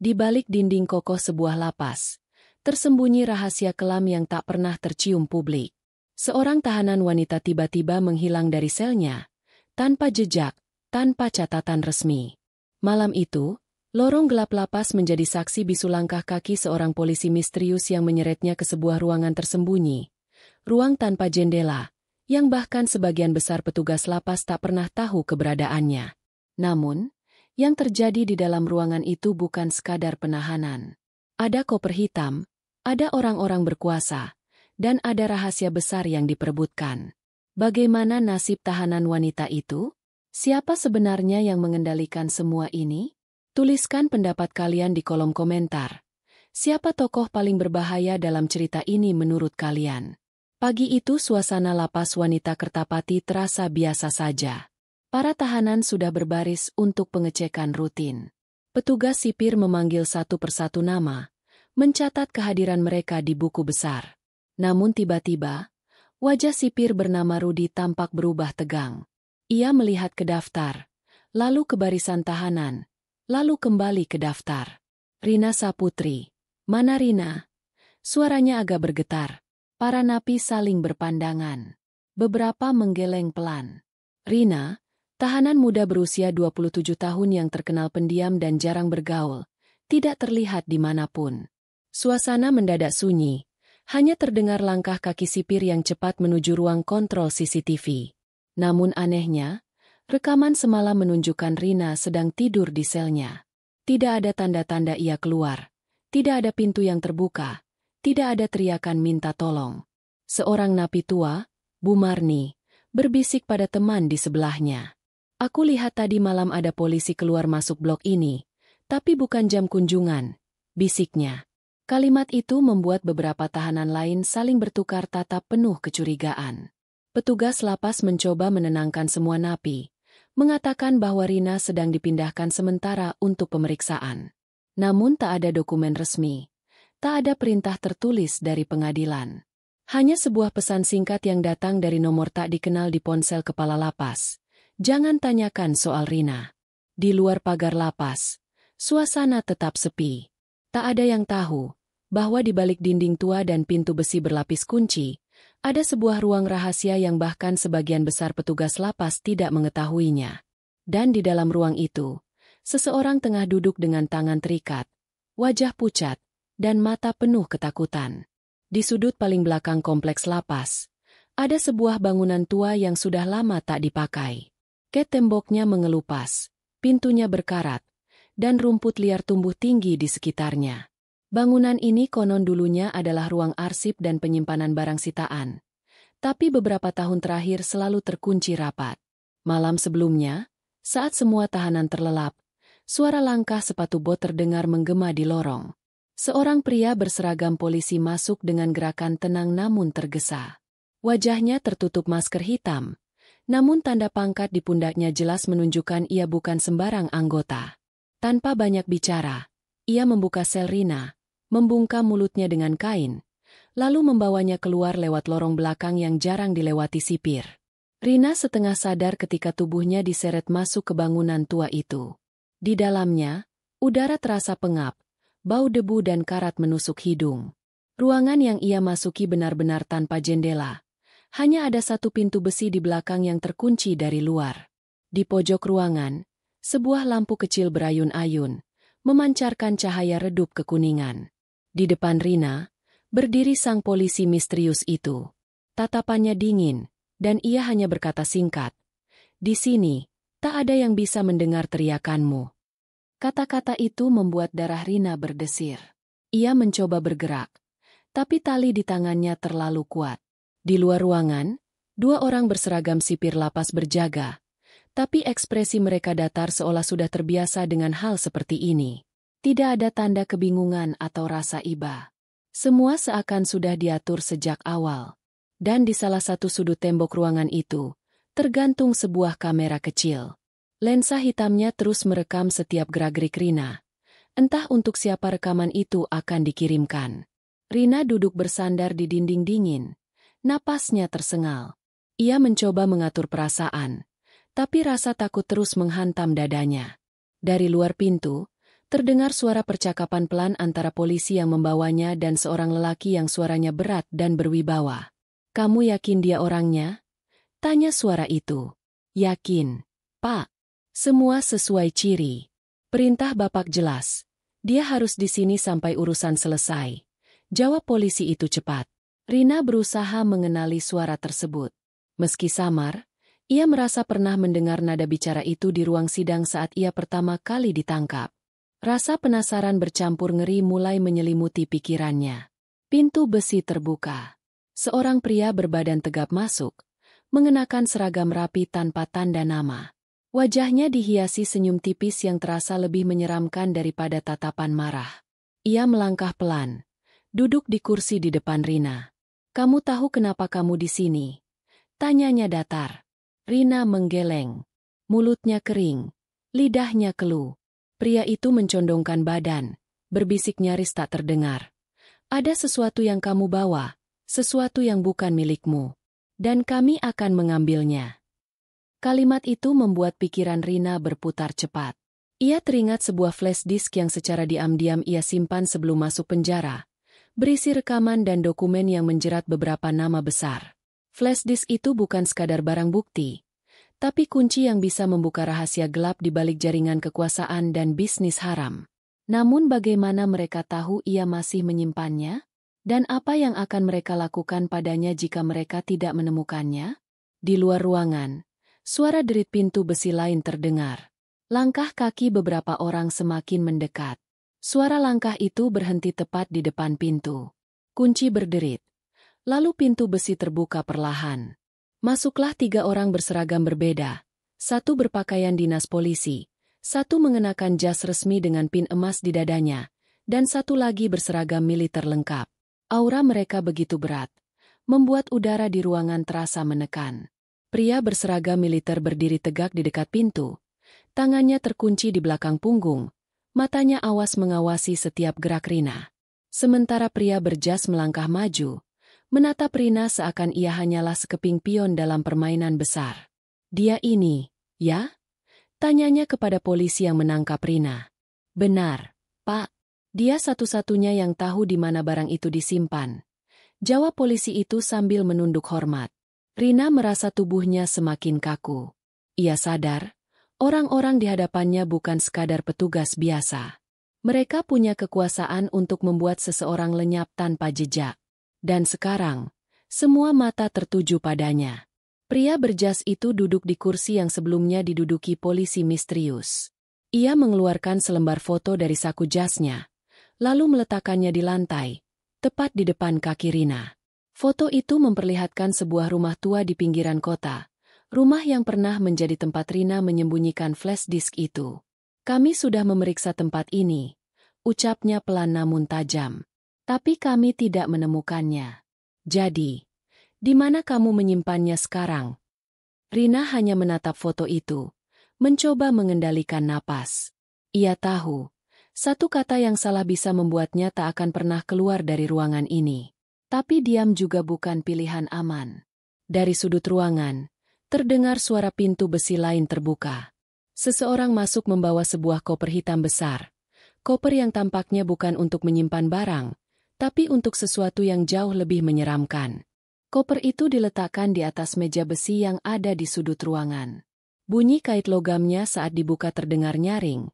Di balik dinding kokoh sebuah lapas, tersembunyi rahasia kelam yang tak pernah tercium publik. Seorang tahanan wanita tiba-tiba menghilang dari selnya, tanpa jejak, tanpa catatan resmi. Malam itu, lorong gelap lapas menjadi saksi bisu langkah kaki seorang polisi misterius yang menyeretnya ke sebuah ruangan tersembunyi. Ruang tanpa jendela, yang bahkan sebagian besar petugas lapas tak pernah tahu keberadaannya. Namun, yang terjadi di dalam ruangan itu bukan sekadar penahanan. Ada koper hitam, ada orang-orang berkuasa, dan ada rahasia besar yang diperebutkan. Bagaimana nasib tahanan wanita itu? Siapa sebenarnya yang mengendalikan semua ini? Tuliskan pendapat kalian di kolom komentar. Siapa tokoh paling berbahaya dalam cerita ini menurut kalian? Pagi itu suasana lapas wanita Kertapati terasa biasa saja. Para tahanan sudah berbaris untuk pengecekan rutin. Petugas sipir memanggil satu persatu nama, mencatat kehadiran mereka di buku besar. Namun tiba-tiba, wajah sipir bernama Rudi tampak berubah tegang. Ia melihat ke daftar, lalu ke barisan tahanan, lalu kembali ke daftar. Rina Saputri. Mana Rina? Suaranya agak bergetar. Para napi saling berpandangan. Beberapa menggeleng pelan. Rina, tahanan muda berusia 27 tahun yang terkenal pendiam dan jarang bergaul, tidak terlihat dimanapun. Suasana mendadak sunyi. Hanya terdengar langkah kaki sipir yang cepat menuju ruang kontrol CCTV. Namun anehnya, rekaman semalam menunjukkan Rina sedang tidur di selnya. Tidak ada tanda-tanda ia keluar. Tidak ada pintu yang terbuka. Tidak ada teriakan minta tolong. Seorang napi tua, Bu Marni, berbisik pada teman di sebelahnya. Aku lihat tadi malam ada polisi keluar masuk blok ini, tapi bukan jam kunjungan, bisiknya. Kalimat itu membuat beberapa tahanan lain saling bertukar tatap penuh kecurigaan. Petugas lapas mencoba menenangkan semua napi, mengatakan bahwa Rina sedang dipindahkan sementara untuk pemeriksaan. Namun tak ada dokumen resmi, tak ada perintah tertulis dari pengadilan. Hanya sebuah pesan singkat yang datang dari nomor tak dikenal di ponsel kepala lapas. Jangan tanyakan soal Rina. Di luar pagar lapas, suasana tetap sepi. Tak ada yang tahu bahwa di balik dinding tua dan pintu besi berlapis kunci, ada sebuah ruang rahasia yang bahkan sebagian besar petugas lapas tidak mengetahuinya. Dan di dalam ruang itu, seseorang tengah duduk dengan tangan terikat, wajah pucat, dan mata penuh ketakutan. Di sudut paling belakang kompleks lapas, ada sebuah bangunan tua yang sudah lama tak dipakai. Temboknya mengelupas, pintunya berkarat, dan rumput liar tumbuh tinggi di sekitarnya. Bangunan ini konon dulunya adalah ruang arsip dan penyimpanan barang sitaan. Tapi beberapa tahun terakhir selalu terkunci rapat. Malam sebelumnya, saat semua tahanan terlelap, suara langkah sepatu bot terdengar menggema di lorong. Seorang pria berseragam polisi masuk dengan gerakan tenang namun tergesa. Wajahnya tertutup masker hitam, namun tanda pangkat di pundaknya jelas menunjukkan ia bukan sembarang anggota. Tanpa banyak bicara, ia membuka sel Rina, membungkam mulutnya dengan kain, lalu membawanya keluar lewat lorong belakang yang jarang dilewati sipir. Rina setengah sadar ketika tubuhnya diseret masuk ke bangunan tua itu. Di dalamnya, udara terasa pengap, bau debu dan karat menusuk hidung. Ruangan yang ia masuki benar-benar tanpa jendela. Hanya ada satu pintu besi di belakang yang terkunci dari luar. Di pojok ruangan, sebuah lampu kecil berayun-ayun, memancarkan cahaya redup kekuningan. Di depan Rina, berdiri sang polisi misterius itu. Tatapannya dingin, dan ia hanya berkata singkat, "Di sini, tak ada yang bisa mendengar teriakanmu." Kata-kata itu membuat darah Rina berdesir. Ia mencoba bergerak, tapi tali di tangannya terlalu kuat. Di luar ruangan, dua orang berseragam sipir lapas berjaga, tapi ekspresi mereka datar seolah sudah terbiasa dengan hal seperti ini. Tidak ada tanda kebingungan atau rasa iba. Semua seakan sudah diatur sejak awal. Dan di salah satu sudut tembok ruangan itu, tergantung sebuah kamera kecil. Lensa hitamnya terus merekam setiap gerak-gerik Rina. Entah untuk siapa rekaman itu akan dikirimkan. Rina duduk bersandar di dinding dingin. Napasnya tersengal. Ia mencoba mengatur perasaan, tapi rasa takut terus menghantam dadanya. Dari luar pintu, Terdengar suara percakapan pelan antara polisi yang membawanya dan seorang lelaki yang suaranya berat dan berwibawa. "Kamu yakin dia orangnya?" tanya suara itu. "Yakin, Pak. Semua sesuai ciri. Perintah Bapak jelas. Dia harus di sini sampai urusan selesai," jawab polisi itu cepat. Rina berusaha mengenali suara tersebut. Meski samar, ia merasa pernah mendengar nada bicara itu di ruang sidang saat ia pertama kali ditangkap. Rasa penasaran bercampur ngeri mulai menyelimuti pikirannya. Pintu besi terbuka. Seorang pria berbadan tegap masuk, mengenakan seragam rapi tanpa tanda nama. Wajahnya dihiasi senyum tipis yang terasa lebih menyeramkan daripada tatapan marah. Ia melangkah pelan, duduk di kursi di depan Rina. "Kamu tahu kenapa kamu di sini?" tanyanya datar. Rina menggeleng. Mulutnya kering, lidahnya keluh. Pria itu mencondongkan badan, berbisik nyaris tak terdengar. "Ada sesuatu yang kamu bawa, sesuatu yang bukan milikmu. Dan kami akan mengambilnya." Kalimat itu membuat pikiran Rina berputar cepat. Ia teringat sebuah flash disk yang secara diam-diam ia simpan sebelum masuk penjara, berisi rekaman dan dokumen yang menjerat beberapa nama besar. Flash disk itu bukan sekadar barang bukti, tapi kunci yang bisa membuka rahasia gelap di balik jaringan kekuasaan dan bisnis haram. Namun bagaimana mereka tahu ia masih menyimpannya? Dan apa yang akan mereka lakukan padanya jika mereka tidak menemukannya? Di luar ruangan, suara derit pintu besi lain terdengar. Langkah kaki beberapa orang semakin mendekat. Suara langkah itu berhenti tepat di depan pintu. Kunci berderit. Lalu pintu besi terbuka perlahan. Masuklah 3 orang berseragam berbeda. Satu berpakaian dinas polisi, satu mengenakan jas resmi dengan pin emas di dadanya, dan satu lagi berseragam militer lengkap. Aura mereka begitu berat, membuat udara di ruangan terasa menekan. Pria berseragam militer berdiri tegak di dekat pintu. Tangannya terkunci di belakang punggung, matanya awas mengawasi setiap gerak Rina. Sementara pria berjas melangkah maju, menatap Rina seakan ia hanyalah sekeping pion dalam permainan besar. "Dia ini, ya?" tanyanya kepada polisi yang menangkap Rina. "Benar, Pak. Dia satu-satunya yang tahu di mana barang itu disimpan," jawab polisi itu sambil menunduk hormat. Rina merasa tubuhnya semakin kaku. Ia sadar, orang-orang di hadapannya bukan sekadar petugas biasa. Mereka punya kekuasaan untuk membuat seseorang lenyap tanpa jejak. Dan sekarang, semua mata tertuju padanya. Pria berjas itu duduk di kursi yang sebelumnya diduduki polisi misterius. Ia mengeluarkan selembar foto dari saku jasnya, lalu meletakkannya di lantai, tepat di depan kaki Rina. Foto itu memperlihatkan sebuah rumah tua di pinggiran kota, rumah yang pernah menjadi tempat Rina menyembunyikan flash disk itu. "Kami sudah memeriksa tempat ini," ucapnya pelan namun tajam. "Tapi kami tidak menemukannya. Jadi, di mana kamu menyimpannya sekarang?" Rina hanya menatap foto itu, mencoba mengendalikan napas. Ia tahu, satu kata yang salah bisa membuatnya tak akan pernah keluar dari ruangan ini. Tapi diam juga bukan pilihan aman. Dari sudut ruangan, terdengar suara pintu besi lain terbuka. Seseorang masuk membawa sebuah koper hitam besar. Koper yang tampaknya bukan untuk menyimpan barang, tapi untuk sesuatu yang jauh lebih menyeramkan. Koper itu diletakkan di atas meja besi yang ada di sudut ruangan. Bunyi kait logamnya saat dibuka terdengar nyaring,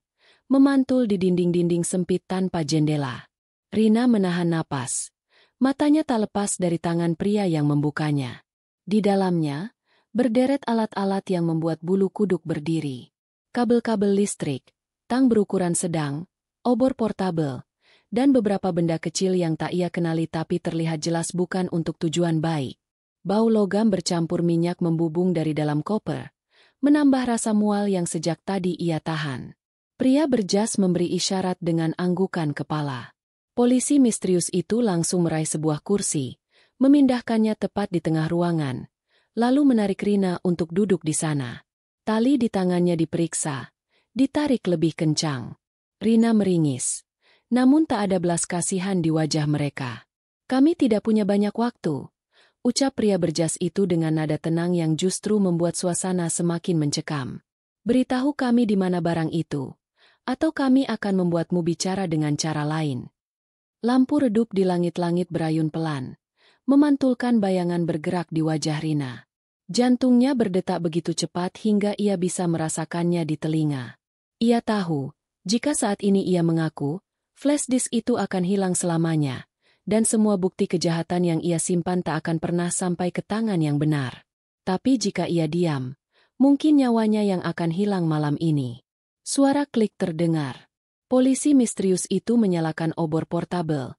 memantul di dinding-dinding sempit tanpa jendela. Rina menahan napas. Matanya tak lepas dari tangan pria yang membukanya. Di dalamnya, berderet alat-alat yang membuat bulu kuduk berdiri. Kabel-kabel listrik, tang berukuran sedang, obor portabel, dan beberapa benda kecil yang tak ia kenali tapi terlihat jelas bukan untuk tujuan baik. Bau logam bercampur minyak membubung dari dalam koper, menambah rasa mual yang sejak tadi ia tahan. Pria berjas memberi isyarat dengan anggukan kepala. Polisi misterius itu langsung meraih sebuah kursi, memindahkannya tepat di tengah ruangan, lalu menarik Rina untuk duduk di sana. Tali di tangannya diperiksa, ditarik lebih kencang. Rina meringis. Namun tak ada belas kasihan di wajah mereka. "Kami tidak punya banyak waktu," ucap pria berjas itu dengan nada tenang yang justru membuat suasana semakin mencekam. "Beritahu kami di mana barang itu. Atau kami akan membuatmu bicara dengan cara lain. Lampu redup di langit-langit berayun pelan, memantulkan bayangan bergerak di wajah Rina. Jantungnya berdetak begitu cepat hingga ia bisa merasakannya di telinga. Ia tahu, jika saat ini ia mengaku, flash disk itu akan hilang selamanya, dan semua bukti kejahatan yang ia simpan tak akan pernah sampai ke tangan yang benar. Tapi jika ia diam, mungkin nyawanya yang akan hilang malam ini. Suara klik terdengar. Polisi misterius itu menyalakan obor portabel.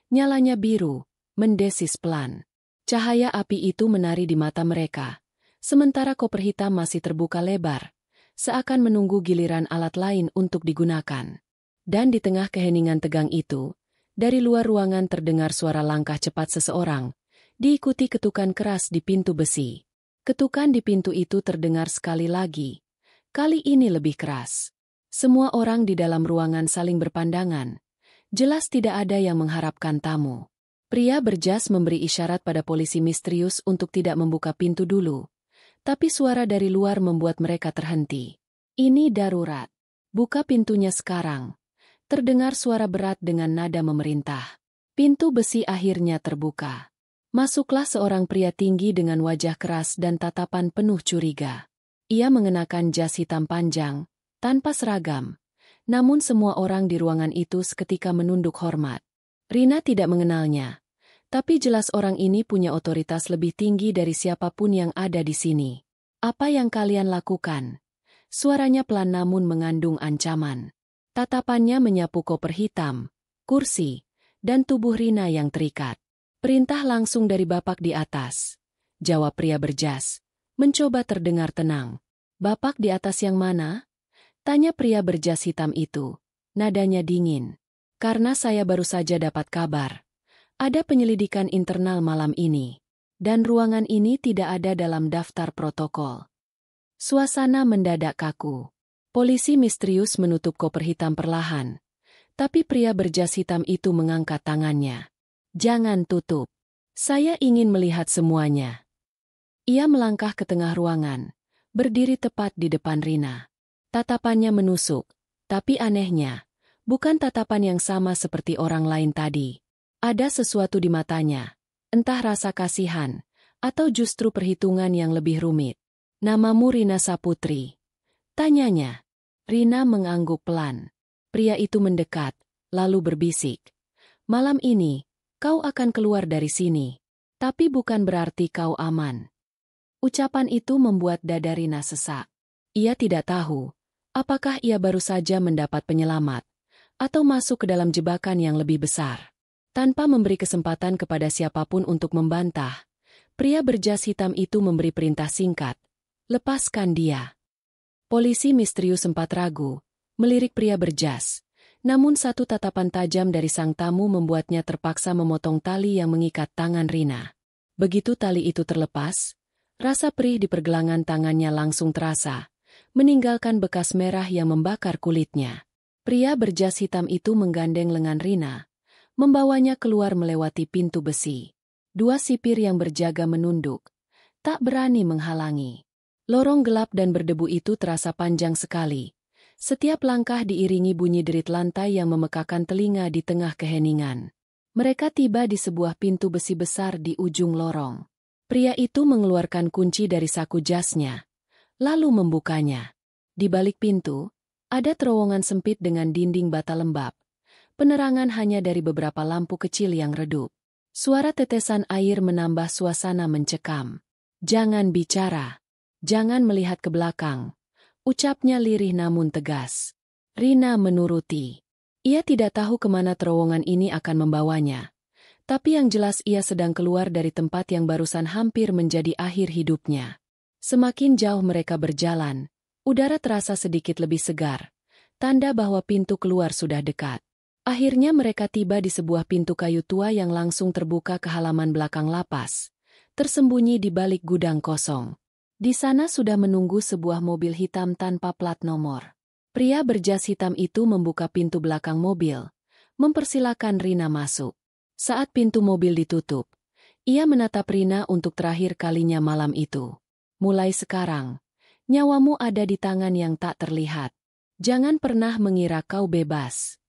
Nyalanya biru, mendesis pelan. Cahaya api itu menari di mata mereka, sementara koper hitam masih terbuka lebar, seakan menunggu giliran alat lain untuk digunakan. Dan di tengah keheningan tegang itu, dari luar ruangan terdengar suara langkah cepat seseorang, diikuti ketukan keras di pintu besi. Ketukan di pintu itu terdengar sekali lagi. Kali ini lebih keras. Semua orang di dalam ruangan saling berpandangan. Jelas tidak ada yang mengharapkan tamu. Pria berjas memberi isyarat pada polisi misterius untuk tidak membuka pintu dulu. Tapi suara dari luar membuat mereka terhenti. Ini darurat. Buka pintunya sekarang. Terdengar suara berat dengan nada memerintah. Pintu besi akhirnya terbuka. Masuklah seorang pria tinggi dengan wajah keras dan tatapan penuh curiga. Ia mengenakan jas hitam panjang, tanpa seragam. Namun semua orang di ruangan itu seketika menunduk hormat. Rina tidak mengenalnya. Tapi jelas orang ini punya otoritas lebih tinggi dari siapapun yang ada di sini. Apa yang kalian lakukan? Suaranya pelan namun mengandung ancaman. Tatapannya menyapu koper hitam, kursi, dan tubuh Rina yang terikat. Perintah langsung dari Bapak di atas. Jawab pria berjas. Mencoba terdengar tenang. Bapak di atas yang mana? Tanya pria berjas hitam itu. Nadanya dingin. Karena saya baru saja dapat kabar. Ada penyelidikan internal malam ini. Dan ruangan ini tidak ada dalam daftar protokol. Suasana mendadak kaku. Polisi misterius menutup koper hitam perlahan. Tapi pria berjas hitam itu mengangkat tangannya. Jangan tutup. Saya ingin melihat semuanya. Ia melangkah ke tengah ruangan, berdiri tepat di depan Rina. Tatapannya menusuk, tapi anehnya, bukan tatapan yang sama seperti orang lain tadi. Ada sesuatu di matanya, entah rasa kasihan, atau justru perhitungan yang lebih rumit. Namamu Rina Saputri? Tanyanya. Rina mengangguk pelan. Pria itu mendekat, lalu berbisik. Malam ini, kau akan keluar dari sini. Tapi bukan berarti kau aman. Ucapan itu membuat dada Rina sesak. Ia tidak tahu, apakah ia baru saja mendapat penyelamat, atau masuk ke dalam jebakan yang lebih besar. Tanpa memberi kesempatan kepada siapapun untuk membantah, pria berjas hitam itu memberi perintah singkat. Lepaskan dia. Polisi misterius sempat ragu, melirik pria berjas. Namun satu tatapan tajam dari sang tamu membuatnya terpaksa memotong tali yang mengikat tangan Rina. Begitu tali itu terlepas, rasa perih di pergelangan tangannya langsung terasa, meninggalkan bekas merah yang membakar kulitnya. Pria berjas hitam itu menggandeng lengan Rina, membawanya keluar melewati pintu besi. Dua sipir yang berjaga menunduk, tak berani menghalangi. Lorong gelap dan berdebu itu terasa panjang sekali. Setiap langkah diiringi bunyi derit lantai yang memekakan telinga di tengah keheningan. Mereka tiba di sebuah pintu besi besar di ujung lorong. Pria itu mengeluarkan kunci dari saku jasnya, lalu membukanya. Di balik pintu, ada terowongan sempit dengan dinding bata lembab. Penerangan hanya dari beberapa lampu kecil yang redup. Suara tetesan air menambah suasana mencekam. Jangan bicara. Jangan melihat ke belakang. Ucapnya lirih namun tegas. Rina menuruti. Ia tidak tahu kemana terowongan ini akan membawanya. Tapi yang jelas ia sedang keluar dari tempat yang barusan hampir menjadi akhir hidupnya. Semakin jauh mereka berjalan, udara terasa sedikit lebih segar. Tanda bahwa pintu keluar sudah dekat. Akhirnya mereka tiba di sebuah pintu kayu tua yang langsung terbuka ke halaman belakang lapas. Tersembunyi di balik gudang kosong. Di sana sudah menunggu sebuah mobil hitam tanpa plat nomor. Pria berjas hitam itu membuka pintu belakang mobil, mempersilakan Rina masuk. Saat pintu mobil ditutup, ia menatap Rina untuk terakhir kalinya malam itu. Mulai sekarang, nyawamu ada di tangan yang tak terlihat. Jangan pernah mengira kau bebas.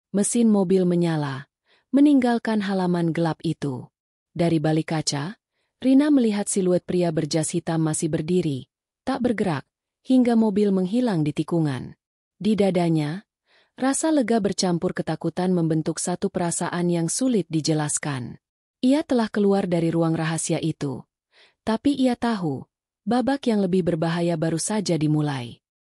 Mesin mobil menyala, meninggalkan halaman gelap itu. Dari balik kaca, Rina melihat siluet pria berjas hitam masih berdiri, tak bergerak, hingga mobil menghilang di tikungan. Di dadanya, rasa lega bercampur ketakutan membentuk satu perasaan yang sulit dijelaskan. Ia telah keluar dari ruang rahasia itu. Tapi ia tahu, babak yang lebih berbahaya baru saja dimulai.